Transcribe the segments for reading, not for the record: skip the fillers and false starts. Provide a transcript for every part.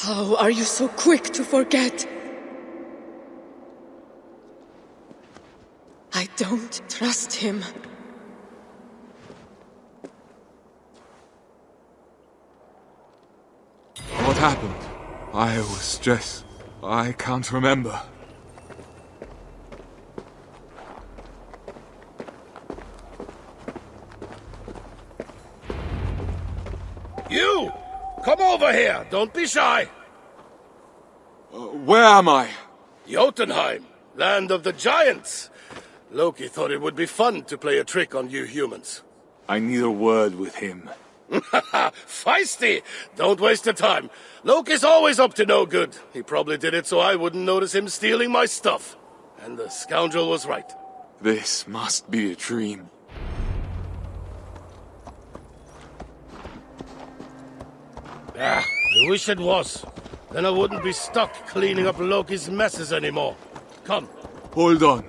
How are you so quick to forget? I don't trust him. What happened? I was just... I can't remember. You! Come over here! Don't be shy! Where am I? Jotunheim, land of the giants! Loki thought it would be fun to play a trick on you humans. I need a word with him. Feisty! Don't waste your time. Loki's always up to no good. He probably did it so I wouldn't notice him stealing my stuff. And the scoundrel was right. This must be a dream. Ah, I wish it was. Then I wouldn't be stuck cleaning up Loki's messes anymore. Come. Hold on.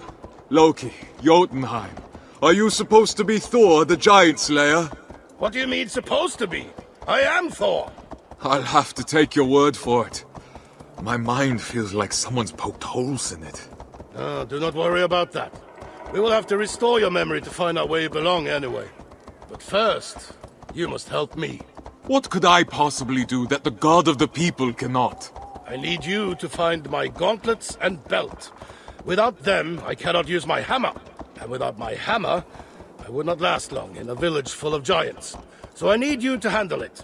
Loki, Jotunheim. Are you supposed to be Thor, the Giant Slayer? What do you mean supposed to be? I am Thor. I'll have to take your word for it. My mind feels like someone's poked holes in it. Do not worry about that. We will have to restore your memory to find out where you belong anyway. But first, you must help me. What could I possibly do that the god of the people cannot? I need you to find my gauntlets and belt. Without them, I cannot use my hammer. And without my hammer, I would not last long in a village full of giants. So I need you to handle it.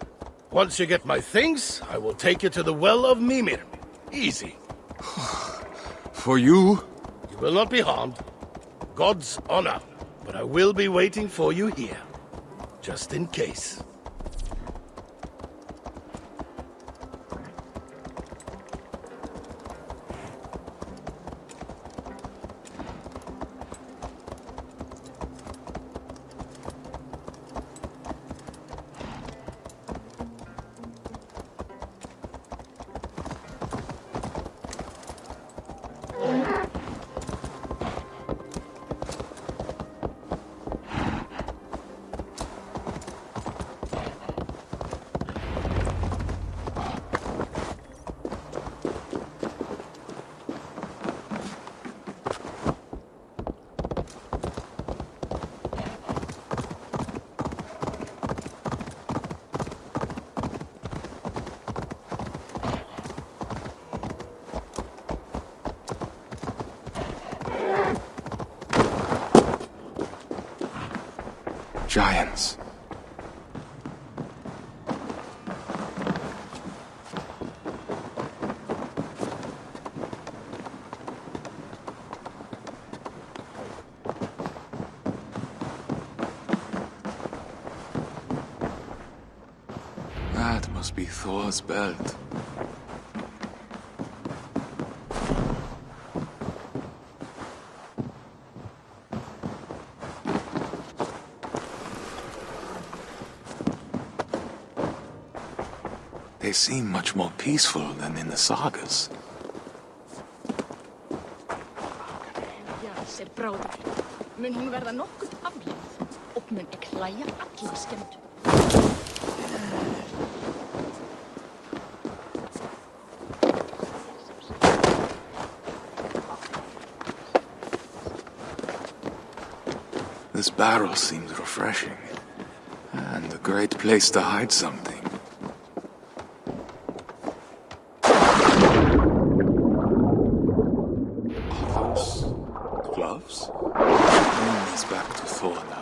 Once you get my things, I will take you to the Well of Mimir. Easy. For you? You will not be harmed. God's honor. But I will be waiting for you here. Just in case. Giants. That must be Thor's belt. They seem much more peaceful than in the sagas. Mun hún verða nokkuð aflíð og mun klæja alla skemmtu. This barrel seems refreshing, and a great place to hide something. Gloves? Bring these back to Thor now.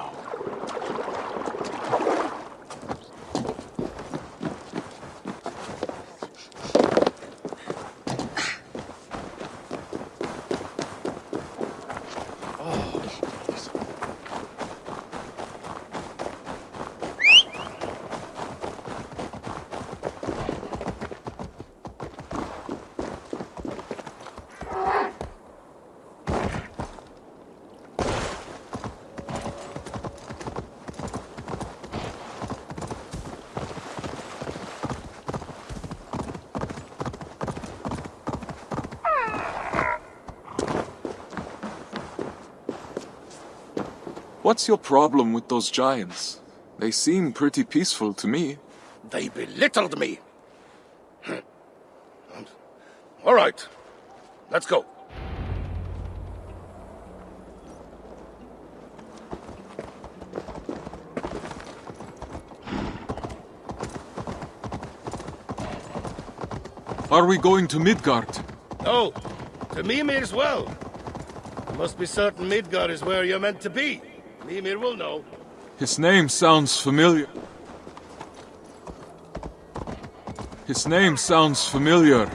What's your problem with those giants? They seem pretty peaceful to me. They belittled me. All right, let's go. Are we going to Midgard? No, to Mimir's well. You must be certain Midgard is where you're meant to be. Mimir will know. His name sounds familiar. His name sounds familiar.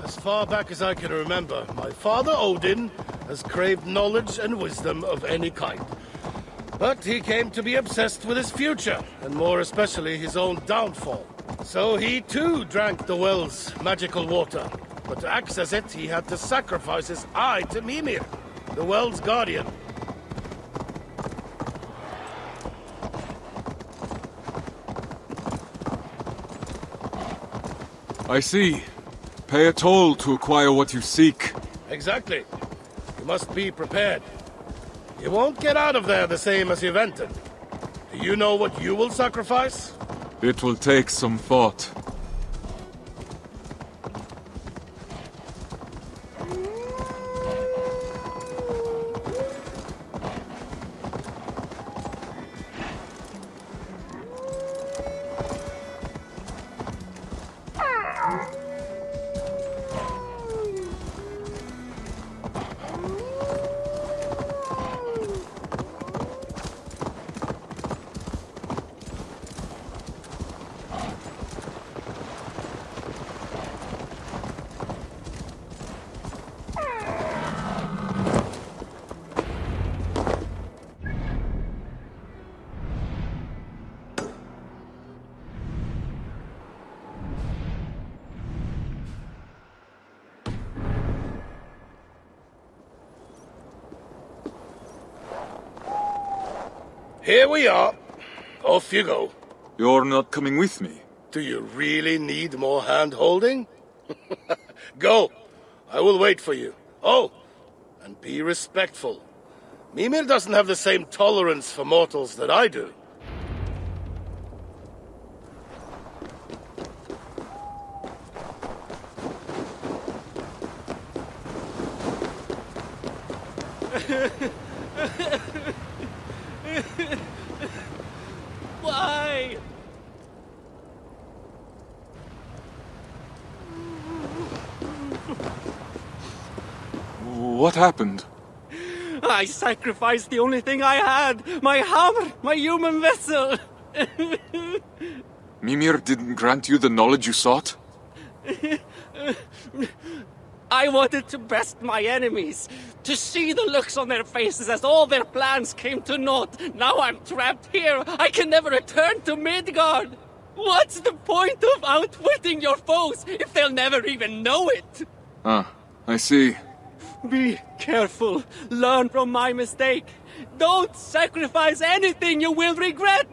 As far back as I can remember, my father Odin has craved knowledge and wisdom of any kind. But he came to be obsessed with his future, and more especially his own downfall. So he too drank the well's magical water. But to access it, he had to sacrifice his eye to Mimir, the well's guardian. I see. Pay a toll to acquire what you seek. Exactly. You must be prepared. You won't get out of there the same as you've entered. Do you know what you will sacrifice? It will take some thought. Here we are. Off you go. You're not coming with me. Do you really need more hand-holding? Go. I will wait for you. Oh, and be respectful. Mimir doesn't have the same tolerance for mortals that I do. Why? What happened? I sacrificed the only thing I had! My hammer! My human vessel! Mimir didn't grant you the knowledge you sought? I wanted to best my enemies, to see the looks on their faces as all their plans came to naught. Now I'm trapped here. I can never return to Midgard. What's the point of outwitting your foes if they'll never even know it? Ah, I see. Be careful. Learn from my mistake. Don't sacrifice anything you will regret.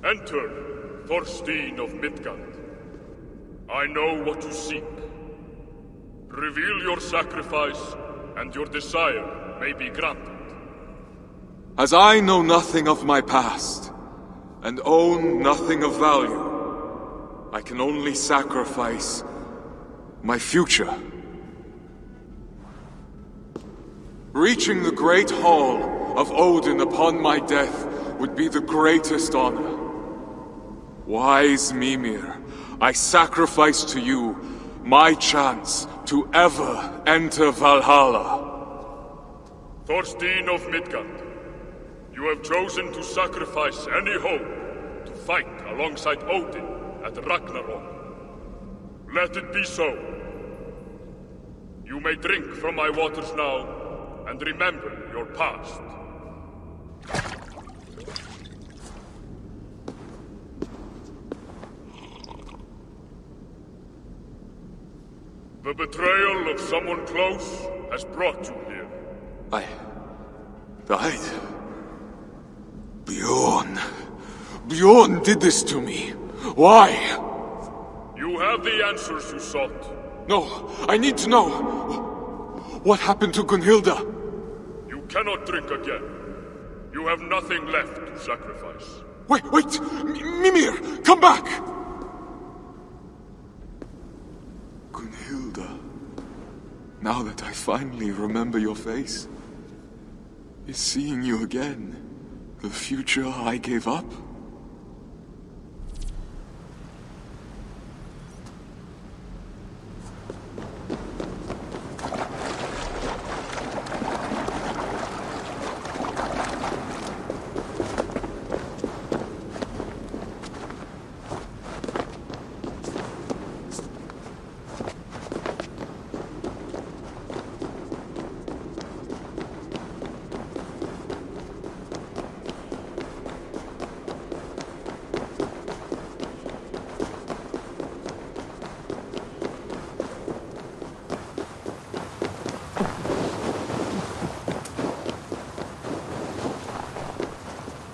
Enter, Thorstein of Midgard. I know what you seek. Reveal your sacrifice, and your desire may be granted. As I know nothing of my past, and own nothing of value, I can only sacrifice my future. Reaching the great hall of Odin upon my death would be the greatest honor. Wise Mimir, I sacrifice to you my chance to ever enter Valhalla. Thorstein of Midgard, you have chosen to sacrifice any hope to fight alongside Odin at Ragnarok. Let it be so. You may drink from my waters now, and remember your past. The betrayal of someone close has brought you here. I died. Bjorn did this to me. Why? You have the answers you sought. No, I need to know. What happened to Gunhilda? You cannot drink again. You have nothing left to sacrifice. Wait! Mimir, come back! Gunhilda. Now that I finally remember your face, is seeing you again the future I gave up?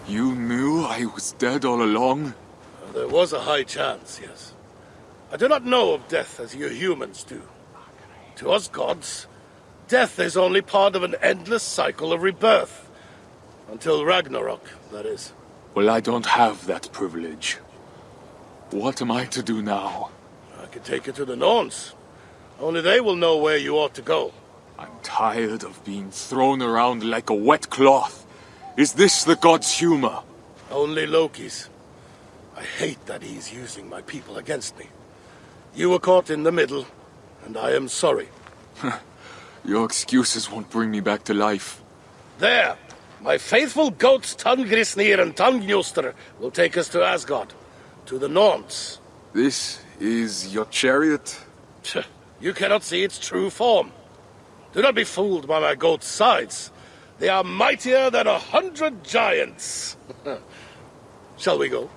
You knew I was dead all along? There was a high chance, yes. I do not know of death as you humans do. To us gods, death is only part of an endless cycle of rebirth. Until Ragnarok, that is. Well, I don't have that privilege. What am I to do now? I could take you to the Norns. Only they will know where you ought to go. I'm tired of being thrown around like a wet cloth. Is this the god's humor? Only Loki's. I hate that he's using my people against me. You were caught in the middle, and I am sorry. Your excuses won't bring me back to life. There! My faithful goats Tangrisnir and Tangnjoster will take us to Asgard, to the Norns. This is your chariot? You cannot see its true form. Do not be fooled by my goat's sides. They are mightier than 100 giants. Shall we go?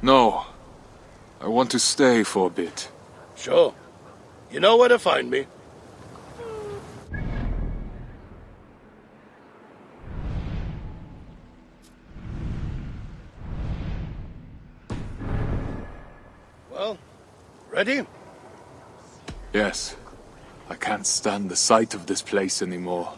No. I want to stay for a bit. Sure. You know where to find me. Well, ready? Yes. I can't stand the sight of this place anymore.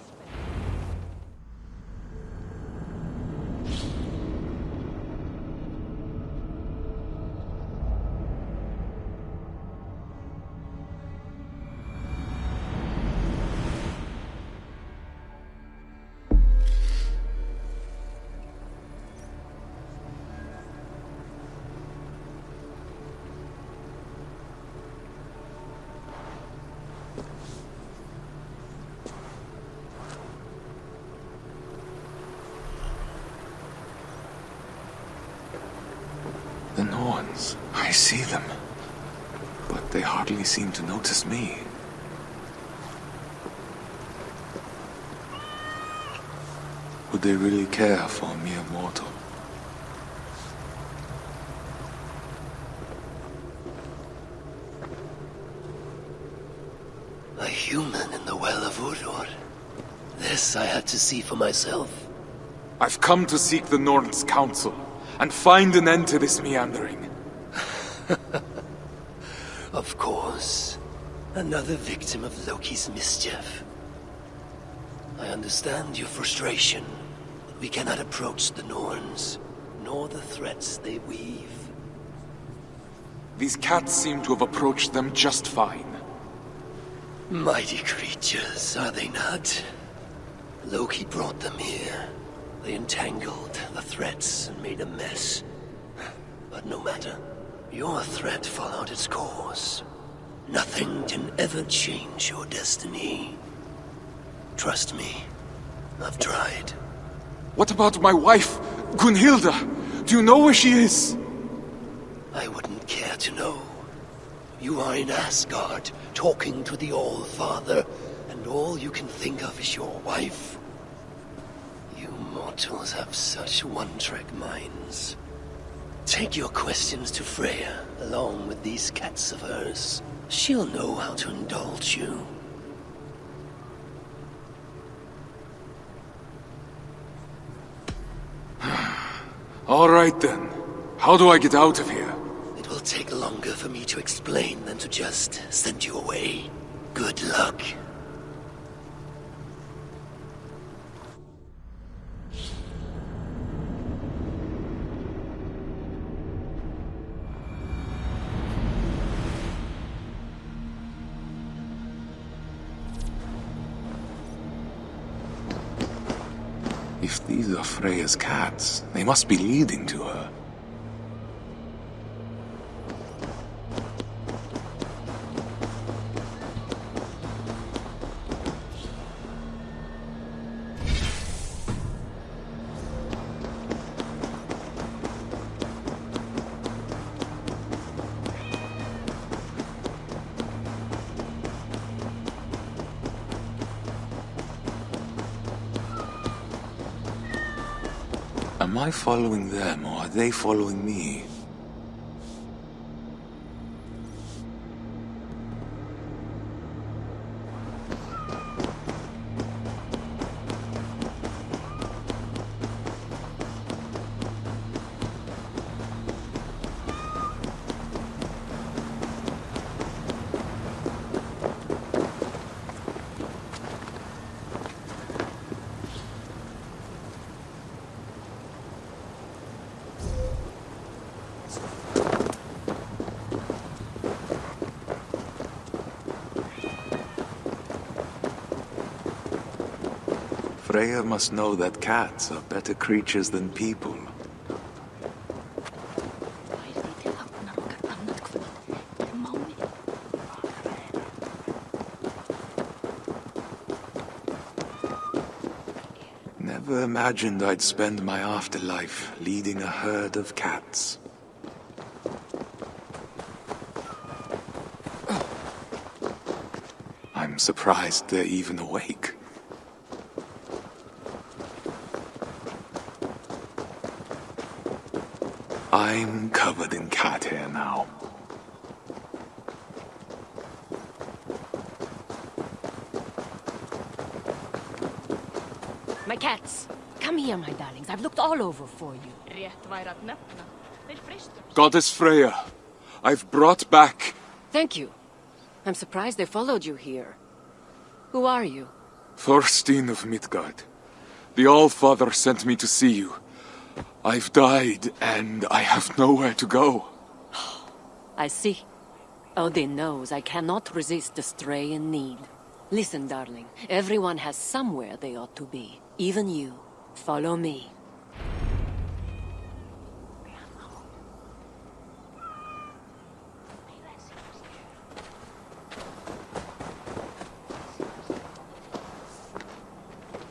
The Norns. I see them. But they hardly seem to notice me. Would they really care for a mere mortal? A human in the Well of Uror. This I had to see for myself. I've come to seek the Norns' counsel, and find an end to this meandering. Of course. Another victim of Loki's mischief. I understand your frustration, but we cannot approach the Norns, nor the threats they weave. These cats seem to have approached them just fine. Mighty creatures, are they not? Loki brought them here. They entangled the threats and made a mess. But no matter. Your threat followed its course. Nothing can ever change your destiny. Trust me, I've tried. What about my wife, Gunhilda? Do you know where she is? I wouldn't care to know. You are in Asgard, talking to the All-Father, and all you can think of is your wife. You mortals have such one-track minds. Take your questions to Freya, along with these cats of hers. She'll know how to indulge you. All right then. How do I get out of here? It will take longer for me to explain than to just send you away. Good luck. If these are Freya's cats, they must be leading to her. Am I following them, or are they following me? Freya must know that cats are better creatures than people. Never imagined I'd spend my afterlife leading a herd of cats. I'm surprised they're even awake. I'm covered in cat hair now. My cats! Come here, my darlings. I've looked all over for you. Rétt væri að nefna. Þeir freistu. Goddess Freya, I've brought back... Thank you. I'm surprised they followed you here. Who are you? Thorstein of Midgard. The All-Father sent me to see you. I've died, and I have nowhere to go. I see. Odin knows I cannot resist a stray in need. Listen, darling. Everyone has somewhere they ought to be. Even you. Follow me.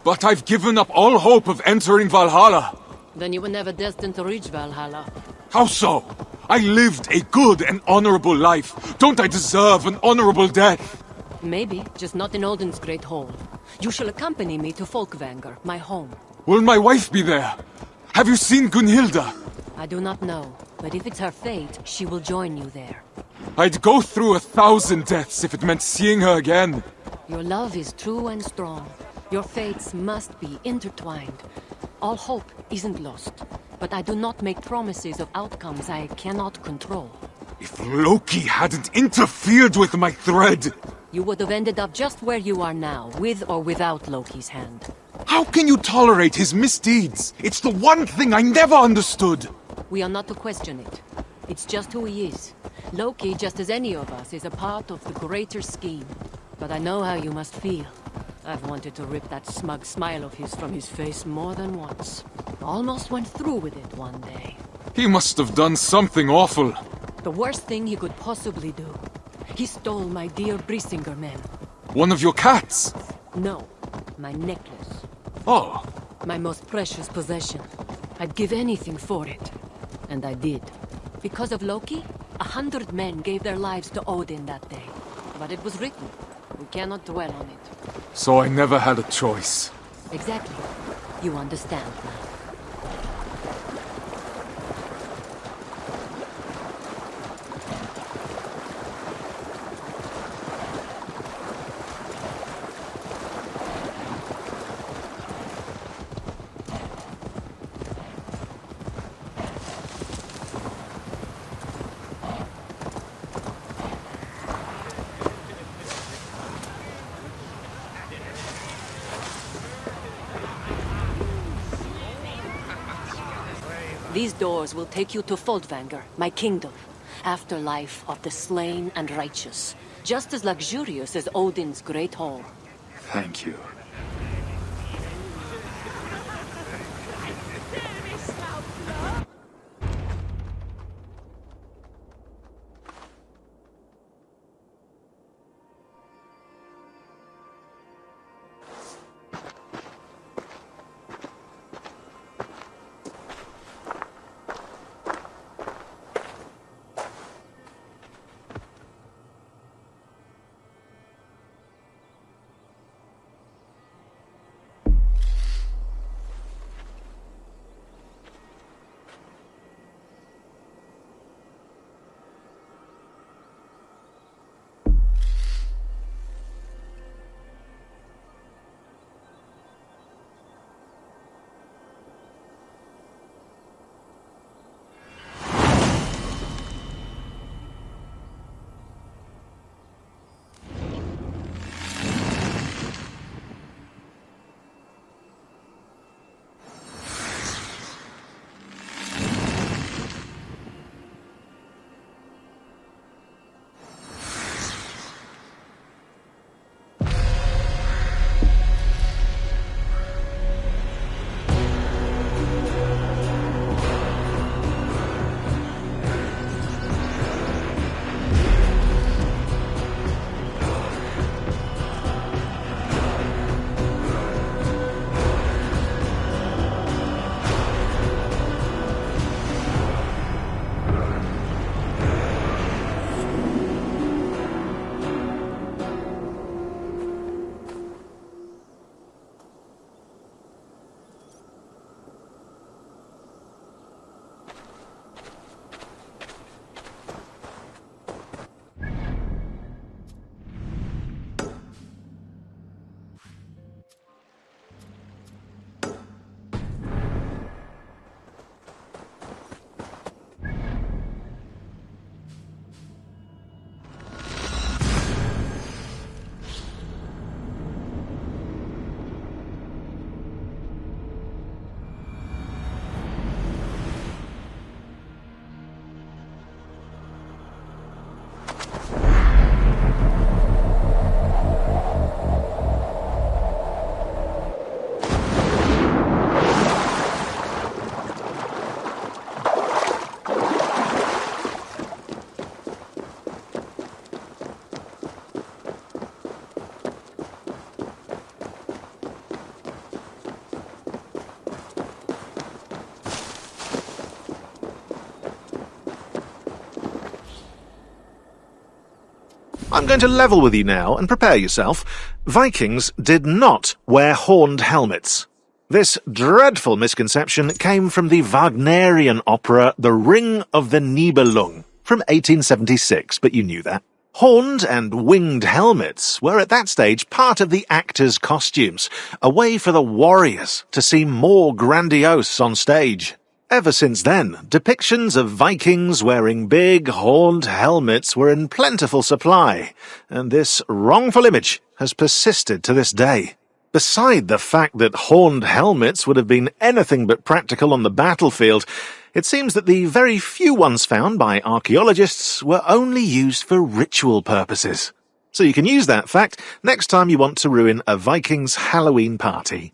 But I've given up all hope of entering Valhalla. Then you were never destined to reach Valhalla. How so? I lived a good and honorable life. Don't I deserve an honorable death? Maybe, just not in Odin's great hall. You shall accompany me to Folkvanger, my home. Will my wife be there? Have you seen Gunhilda? I do not know, but if it's her fate, she will join you there. I'd go through 1,000 deaths if it meant seeing her again. Your love is true and strong. Your fates must be intertwined. All hope isn't lost, but I do not make promises of outcomes I cannot control. If Loki hadn't interfered with my thread... You would have ended up just where you are now, with or without Loki's hand. How can you tolerate his misdeeds? It's the one thing I never understood. We are not to question it. It's just who he is. Loki, just as any of us, is a part of the greater scheme. But I know how you must feel. I've wanted to rip that smug smile of his from his face more than once. Almost went through with it one day. He must have done something awful. The worst thing he could possibly do. He stole my dear Brissinger men. One of your cats? No, my necklace. Oh. My most precious possession. I'd give anything for it. And I did. Because of Loki, 100 men gave their lives to Odin that day. But it was written. We cannot dwell on it. So I never had a choice. Exactly. You understand now. These doors will take you to Foltvanger, my kingdom. Afterlife of the slain and righteous. Just as luxurious as Odin's great hall. Thank you. I'm going to level with you now and prepare yourself. Vikings did not wear horned helmets. This dreadful misconception came from the Wagnerian opera The Ring of the Nibelung from 1876, but you knew that. Horned and winged helmets were at that stage part of the actors' costumes, a way for the warriors to seem more grandiose on stage. Ever since then, depictions of Vikings wearing big, horned helmets were in plentiful supply, and this wrongful image has persisted to this day. Beside the fact that horned helmets would have been anything but practical on the battlefield, it seems that the very few ones found by archaeologists were only used for ritual purposes. So you can use that fact next time you want to ruin a Viking's Halloween party.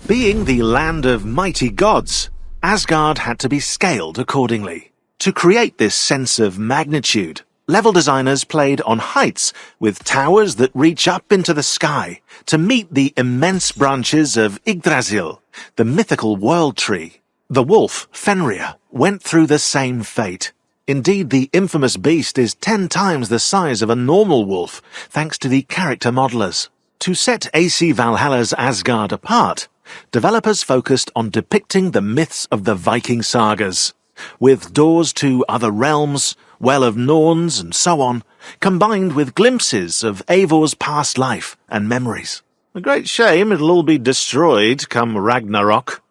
Being the land of mighty gods, Asgard had to be scaled accordingly. To create this sense of magnitude, level designers played on heights with towers that reach up into the sky to meet the immense branches of Yggdrasil, the mythical world tree. The wolf, Fenrir, went through the same fate. Indeed, the infamous beast is 10 times the size of a normal wolf, thanks to the character modelers. To set sCreedValhalla's Asgard apart, developers focused on depicting the myths of the Viking sagas, with doors to other realms, Well of Norns, and so on, combined with glimpses of Eivor's past life and memories. A great shame it'll all be destroyed come Ragnarok.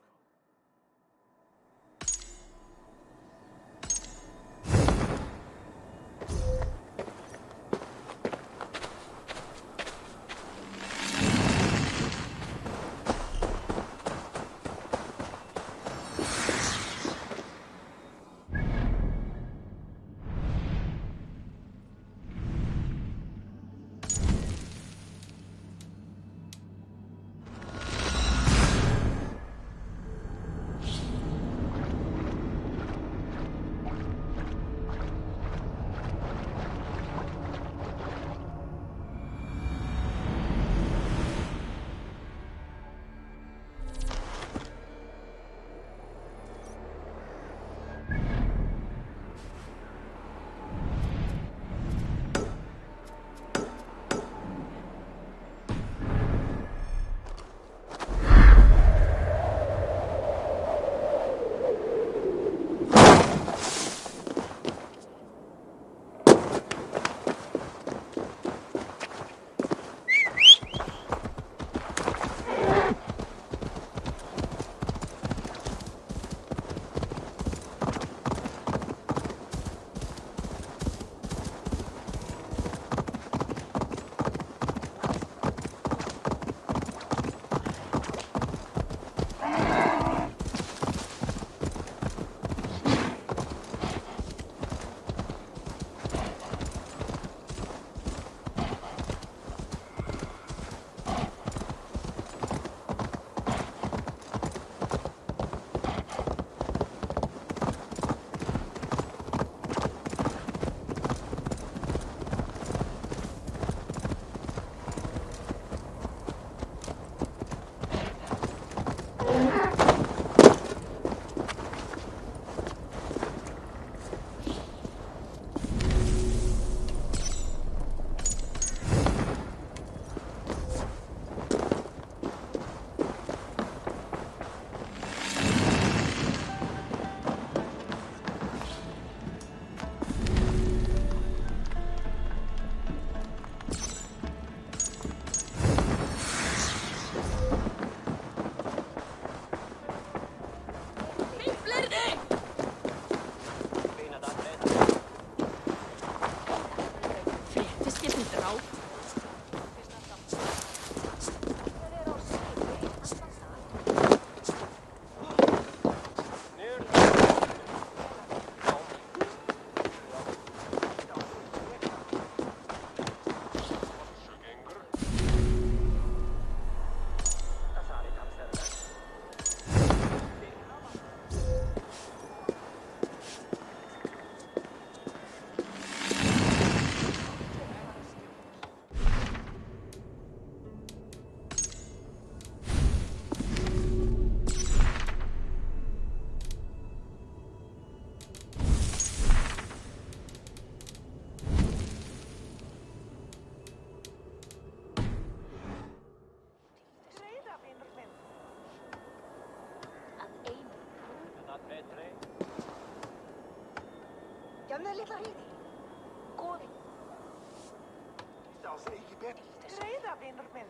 Greiða, vinur minn.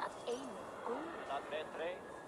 Að einu góðu.